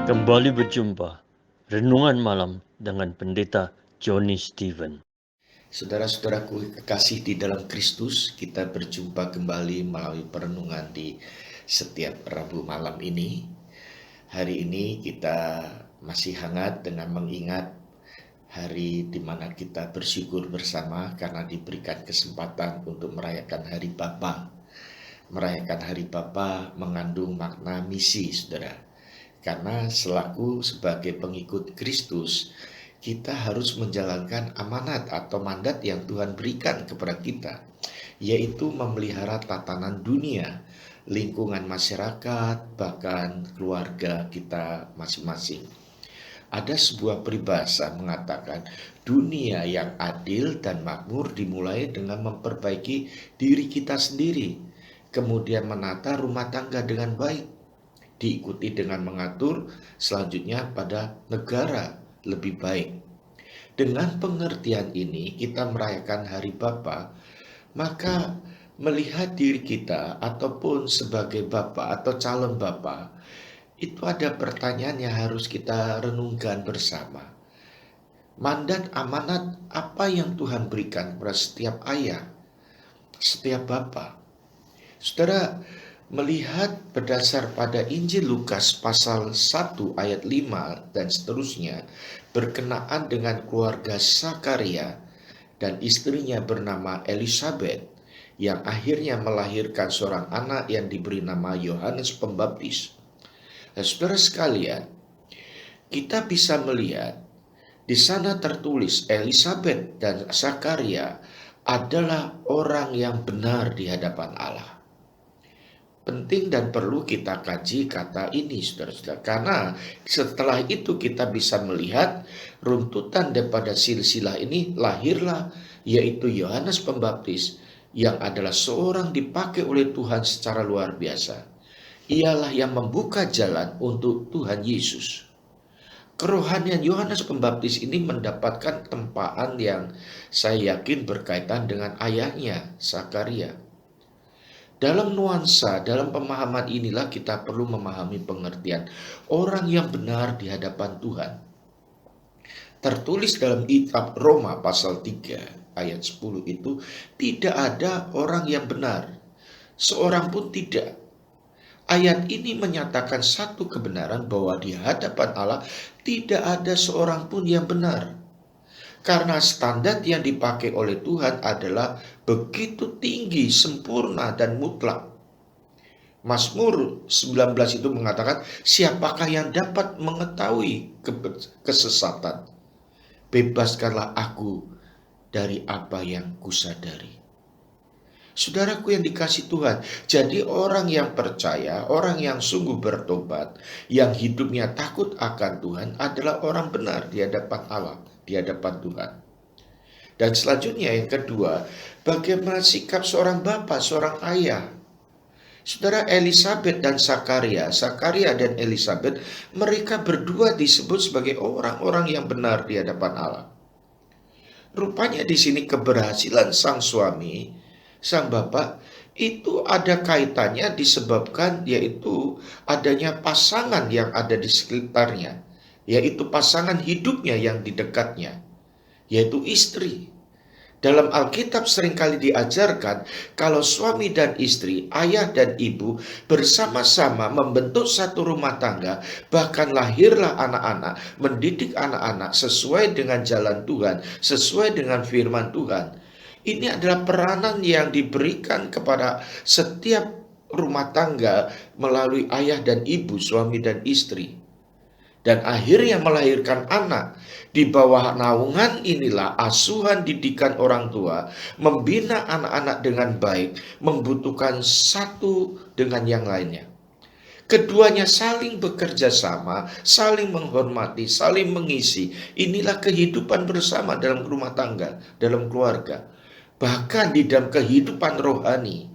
Kembali berjumpa Renungan Malam dengan Pendeta Johnny Stephen. Saudara-saudaraku kekasih di dalam Kristus, kita berjumpa kembali melalui perenungan di setiap Rabu malam ini. Hari ini kita masih hangat dengan mengingat hari di mana kita bersyukur bersama karena diberikan kesempatan untuk merayakan Hari Bapa. Merayakan Hari Bapa mengandung makna misi, saudara. Karena selaku sebagai pengikut Kristus, kita harus menjalankan amanat atau mandat yang Tuhan berikan kepada kita, yaitu memelihara tatanan dunia, lingkungan masyarakat, bahkan keluarga kita masing-masing. Ada sebuah peribahasa mengatakan dunia yang adil dan makmur dimulai dengan memperbaiki diri kita sendiri, kemudian menata rumah tangga dengan baik, diikuti dengan mengatur selanjutnya pada negara lebih baik. Dengan pengertian ini kita merayakan Hari Bapa, maka melihat diri kita ataupun sebagai bapa atau calon bapa, itu ada pertanyaan yang harus kita renungkan bersama. Mandat amanat apa yang Tuhan berikan kepada setiap ayah, setiap bapa? Saudara, melihat berdasar pada Injil Lukas pasal 1 ayat 5 dan seterusnya, berkenaan dengan keluarga Zakaria dan istrinya bernama Elisabet yang akhirnya melahirkan seorang anak yang diberi nama Yohanes Pembaptis. Nah, saudara sekalian, kita bisa melihat di sana tertulis Elisabet dan Zakaria adalah orang yang benar di hadapan Allah. Penting dan perlu kita kaji kata ini, saudara-saudara, karena setelah itu kita bisa melihat runtutan daripada silsilah ini lahirlah, yaitu Yohanes Pembaptis, yang adalah seorang dipakai oleh Tuhan secara luar biasa. Ialah yang membuka jalan untuk Tuhan Yesus. Kerohanian Yohanes Pembaptis ini mendapatkan tempaan yang saya yakin berkaitan dengan ayahnya, Zakaria. Dalam nuansa, dalam pemahaman inilah kita perlu memahami pengertian orang yang benar di hadapan Tuhan. Tertulis dalam kitab Roma pasal 3 ayat 10 itu, tidak ada orang yang benar, seorang pun tidak. Ayat ini menyatakan satu kebenaran bahwa di hadapan Allah tidak ada seorang pun yang benar. Karena standar yang dipakai oleh Tuhan adalah begitu tinggi, sempurna, dan mutlak. Mazmur 19 itu mengatakan, siapakah yang dapat mengetahui kesesatan? Bebaskanlah aku dari apa yang kusadari. Saudaraku yang dikasih Tuhan, jadi orang yang percaya, orang yang sungguh bertobat, yang hidupnya takut akan Tuhan adalah orang benar di hadapan Allah, di hadapan Tuhan. Dan selanjutnya yang kedua, bagaimana sikap seorang bapak, seorang ayah. Saudara, Elisabet dan Zakaria dan Elisabet, mereka berdua disebut sebagai orang-orang yang benar di hadapan Allah. Rupanya di sini keberhasilan sang suami, sang bapak, itu ada kaitannya disebabkan yaitu adanya pasangan yang ada di sekitarnya, yaitu pasangan hidupnya yang di dekatnya, yaitu istri. Dalam Alkitab seringkali diajarkan kalau suami dan istri, ayah dan ibu bersama-sama membentuk satu rumah tangga, bahkan lahirlah anak-anak, mendidik anak-anak sesuai dengan jalan Tuhan, sesuai dengan firman Tuhan. Ini adalah peranan yang diberikan kepada setiap rumah tangga melalui ayah dan ibu, suami dan istri. Dan akhirnya melahirkan anak. Di bawah naungan inilah asuhan didikan orang tua, membina anak-anak dengan baik, membutuhkan satu dengan yang lainnya. Keduanya saling bekerja sama, saling menghormati, saling mengisi. Inilah kehidupan bersama dalam rumah tangga, dalam keluarga. Bahkan di dalam kehidupan rohani,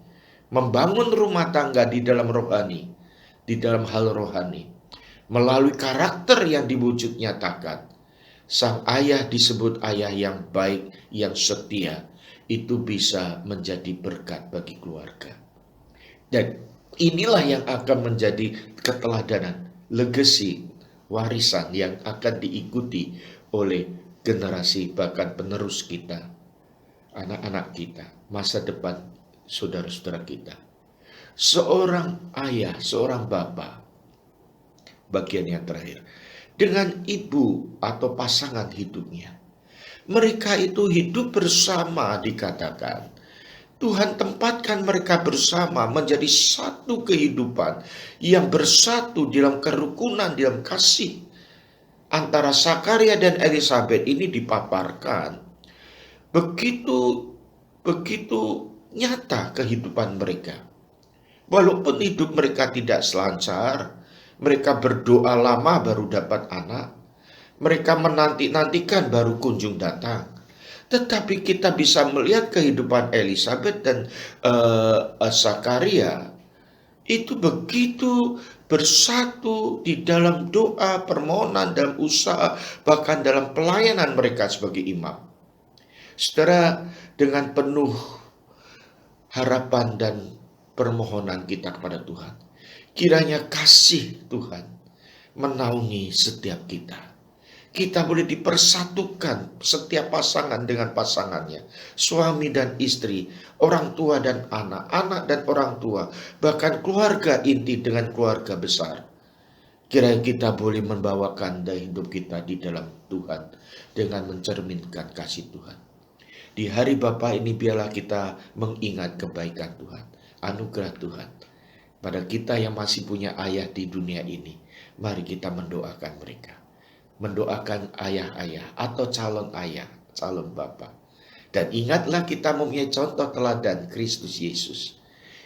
membangun rumah tangga di dalam rohani, di dalam hal rohani, melalui karakter yang diwujud nyatakan. Sang ayah disebut ayah yang baik, yang setia. Itu bisa menjadi berkat bagi keluarga. Dan inilah yang akan menjadi keteladanan, legacy, warisan yang akan diikuti oleh generasi bahkan penerus kita, anak-anak kita, masa depan saudara-saudara kita. Seorang ayah, seorang bapak, bagian yang terakhir, dengan ibu atau pasangan hidupnya. Mereka itu hidup bersama dikatakan. Tuhan tempatkan mereka bersama menjadi satu kehidupan yang bersatu dalam kerukunan, dalam kasih. Antara Zakaria dan Elizabeth ini dipaparkan. Begitu nyata kehidupan mereka. Walaupun hidup mereka tidak selancar, mereka berdoa lama baru dapat anak, mereka menanti-nantikan baru kunjung datang. Tetapi kita bisa melihat kehidupan Elizabeth dan Zakaria itu begitu bersatu di dalam doa, permohonan, dalam usaha, bahkan dalam pelayanan mereka sebagai imam. Saudara, dengan penuh harapan dan permohonan kita kepada Tuhan, kiranya kasih Tuhan menaungi setiap kita. Kita boleh dipersatukan setiap pasangan dengan pasangannya, suami dan istri, orang tua dan anak, anak dan orang tua, bahkan keluarga inti dengan keluarga besar. Kiranya kita boleh membawakan hidup kita di dalam Tuhan dengan mencerminkan kasih Tuhan. Di hari Bapa ini biarlah kita mengingat kebaikan Tuhan, anugerah Tuhan. Pada kita yang masih punya ayah di dunia ini, mari kita mendoakan mereka. Mendoakan ayah-ayah atau calon ayah, calon bapak. Dan ingatlah kita mempunyai contoh teladan Kristus Yesus.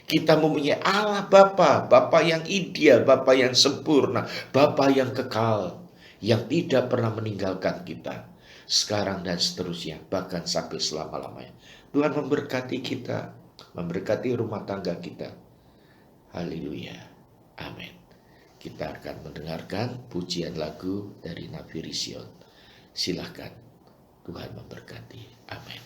Kita mempunyai Allah Bapa, Bapa yang ideal, Bapa yang sempurna, Bapa yang kekal, yang tidak pernah meninggalkan kita, sekarang dan seterusnya, bahkan sampai selama-lamanya. Tuhan memberkati kita, memberkati rumah tangga kita. Haleluya. Amin. Kita akan mendengarkan pujian lagu dari Nabi Rision. Silakan, Tuhan memberkati. Amin.